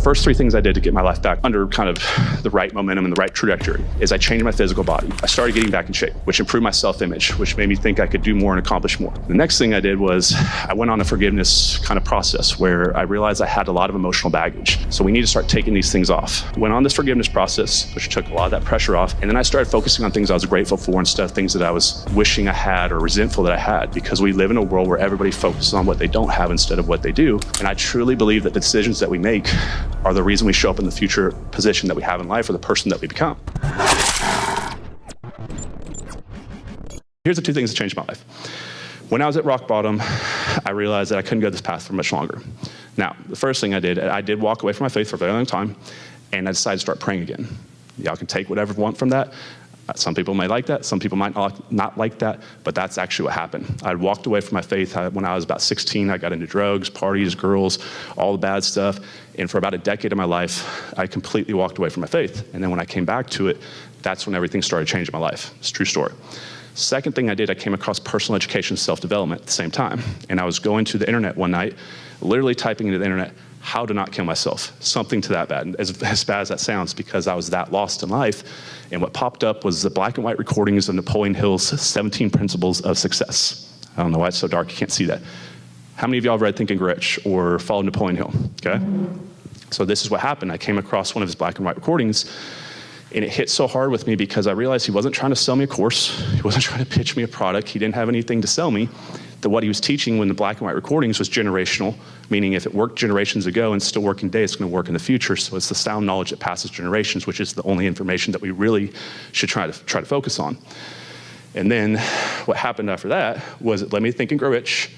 first three things I did to get my life back under kind of the right momentum and the right trajectory is I changed my physical body. I started getting back in shape, which improved my self-image, which made me think I could do more and accomplish more. The next thing I did was I went on a forgiveness kind of process where I realized I had a lot of emotional baggage. So we need to start taking these things off. Went on this forgiveness process, which took a lot of that pressure off. And then I started focusing on things I was grateful for instead of things that I was wishing I had or resentful that I had, because we live in a world where everybody focuses on what they don't have instead of what they do. And I truly believe that the decisions that we make are the reason we show up in the future position that we have in life or the person that we become. Here's the two things that changed my life. When I was at rock bottom, I realized that I couldn't go this path for much longer. Now, the first thing I did walk away from my faith for a very long time, and I decided to start praying again. Y'all can take whatever you want from that. Some people may like that, some people might not like that, but that's actually what happened. I walked away from my faith when I was about 16. I got into drugs, parties, girls, all the bad stuff. And for about a decade of my life, I completely walked away from my faith. And then when I came back to it, that's when everything started changing my life. It's a true story. Second thing I did, I came across personal education, self-development at the same time. And I was going to the internet one night, literally typing into the internet, how to not kill myself, something to that bad, as bad as that sounds, because I was that lost in life. And what popped up was the black and white recordings of Napoleon Hill's 17 Principles of Success. I don't know why it's so dark, you can't see that. How many of y'all have read Think and Grow Rich or followed Napoleon Hill, okay? So this is what happened. I came across one of his black and white recordings, and it hit so hard with me because I realized he wasn't trying to sell me a course, he wasn't trying to pitch me a product, he didn't have anything to sell me. That what he was teaching when the black and white recordings was generational, meaning if it worked generations ago and still working today, it's going to work in the future. So it's the sound knowledge that passes generations, which is the only information that we really should try to focus on. And then what happened after that was it led me to Think and Grow Rich.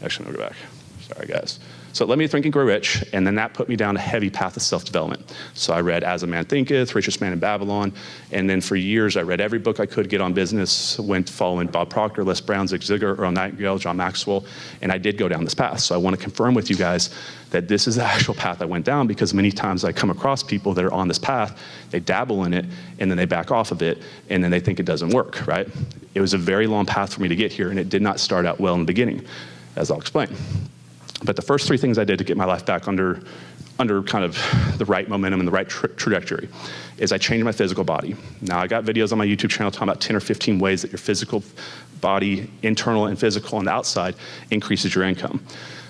Actually, I'm going to go back. Sorry, guys. So it led me to Think and Grow Rich, and then that put me down a heavy path of self-development. So I read Man Thinketh, Richest Man in Babylon, and then for years I read every book I could get on business, went following Bob Proctor, Les Brown, Zig Ziglar, Earl Nightengale, John Maxwell, and I did go down this path. So I want to confirm with you guys that this is the actual path I went down, because many times I come across people that are on this path, they dabble in it, and then they back off of it, and then they think it doesn't work, right? It was a very long path for me to get here, and it did not start out well in the beginning, as I'll explain. But the first three things I did to get my life back under kind of the right momentum and the right trajectory is I changed my physical body. Now, I got videos on my YouTube channel talking about 10 or 15 ways that your physical body, internal and physical on the outside, increases your income.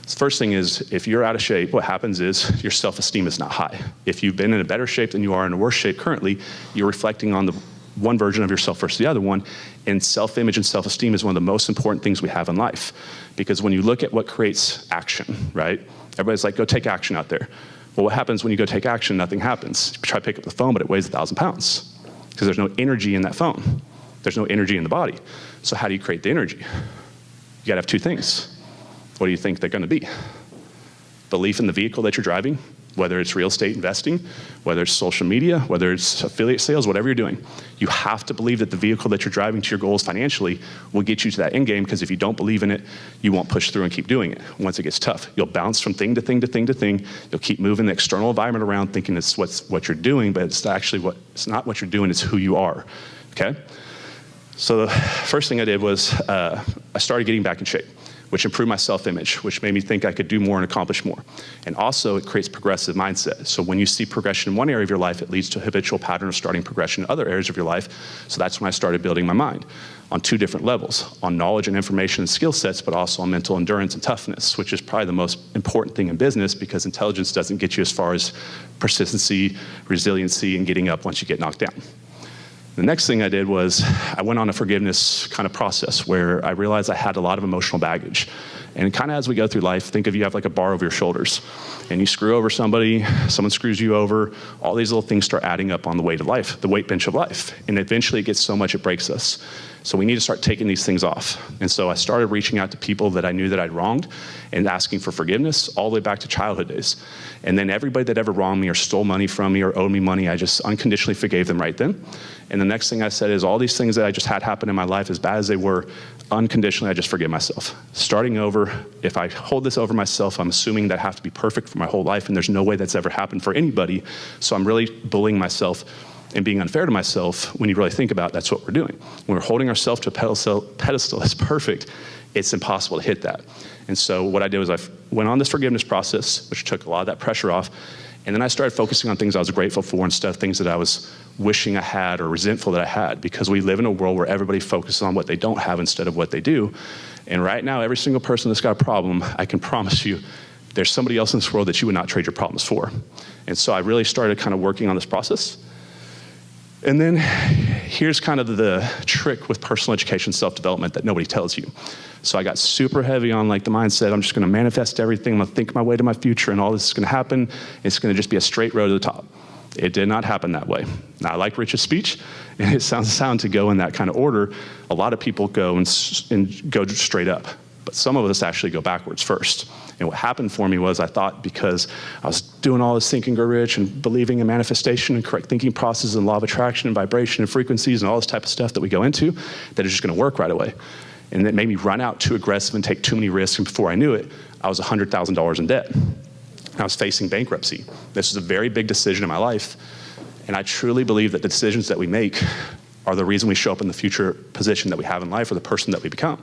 The first thing is, if you're out of shape, what happens is your self-esteem is not high. If you've been in a better shape than you are in a worse shape currently, you're reflecting on the one version of yourself versus the other one, and self-image and self-esteem is one of the most important things we have in life. Because when you look at what creates action, right? Everybody's like, go take action out there. Well, what happens when you go take action? Nothing happens. You try to pick up the phone, but it weighs 1,000 pounds because there's no energy in that phone. There's no energy in the body. So how do you create the energy? You gotta have two things. What do you think they're gonna be? Belief in the vehicle that you're driving, whether it's real estate investing, whether it's social media, whether it's affiliate sales, whatever you're doing. You have to believe that the vehicle that you're driving to your goals financially will get you to that end game, because if you don't believe in it, you won't push through and keep doing it once it gets tough. You'll bounce from thing to thing to thing to thing. You'll keep moving the external environment around thinking it's what you're doing, but it's actually it's not what you're doing, it's who you are, okay? So the first thing I did was I started getting back in shape, which improved my self-image, which made me think I could do more and accomplish more. And also, it creates progressive mindset. So when you see progression in one area of your life, it leads to a habitual pattern of starting progression in other areas of your life. So that's when I started building my mind on two different levels, on knowledge and information and skill sets, but also on mental endurance and toughness, which is probably the most important thing in business, because intelligence doesn't get you as far as persistency, resiliency, and getting up once you get knocked down. The next thing I did was I went on a forgiveness kind of process where I realized I had a lot of emotional baggage. And kind of as we go through life, think of you have like a bar over your shoulders, and you screw over somebody, someone screws you over, all these little things start adding up on the weight of life, the weight bench of life. And eventually it gets so much it breaks us. So we need to start taking these things off. And so I started reaching out to people that I knew that I'd wronged and asking for forgiveness all the way back to childhood days. And then everybody that ever wronged me or stole money from me or owed me money, I just unconditionally forgave them right then. And the next thing I said is all these things that I just had happen in my life, as bad as they were, unconditionally I just forgive myself. Starting over, if I hold this over myself, I'm assuming that I have to be perfect for my whole life, and there's no way that's ever happened for anybody. So I'm really bullying myself and being unfair to myself. When you really think about it, that's what we're doing. When we're holding ourselves to a pedestal that's perfect, it's impossible to hit that. And so what I did was I went on this forgiveness process, which took a lot of that pressure off, And then I started focusing on things I was grateful for instead of things that I was wishing I had or resentful that I had, because we live in a world where everybody focuses on what they don't have instead of what they do. And right now, every single person that's got a problem, I can promise you, there's somebody else in this world that you would not trade your problems for. And so I really started kind of working on this process. And then here's kind of the trick with personal education self-development that nobody tells you. So I got super heavy on like the mindset, I'm just gonna manifest everything, I'm gonna think my way to my future, and all this is gonna happen. It's gonna just be a straight road to the top. It did not happen that way. Now, I like Rich's speech, and it sounds sound to go in that kind of order. A lot of people go and go straight up, but some of us actually go backwards first. And what happened for me was I thought, because I was doing all this Think and Grow Rich and believing in manifestation and correct thinking processes and law of attraction and vibration and frequencies and all this type of stuff that we go into, that it's just gonna work right away. And it made me run out too aggressive and take too many risks, and before I knew it, I was $100,000 in debt. I was facing bankruptcy. This was a very big decision in my life, and I truly believe that the decisions that we make are the reason we show up in the future position that we have in life or the person that we become.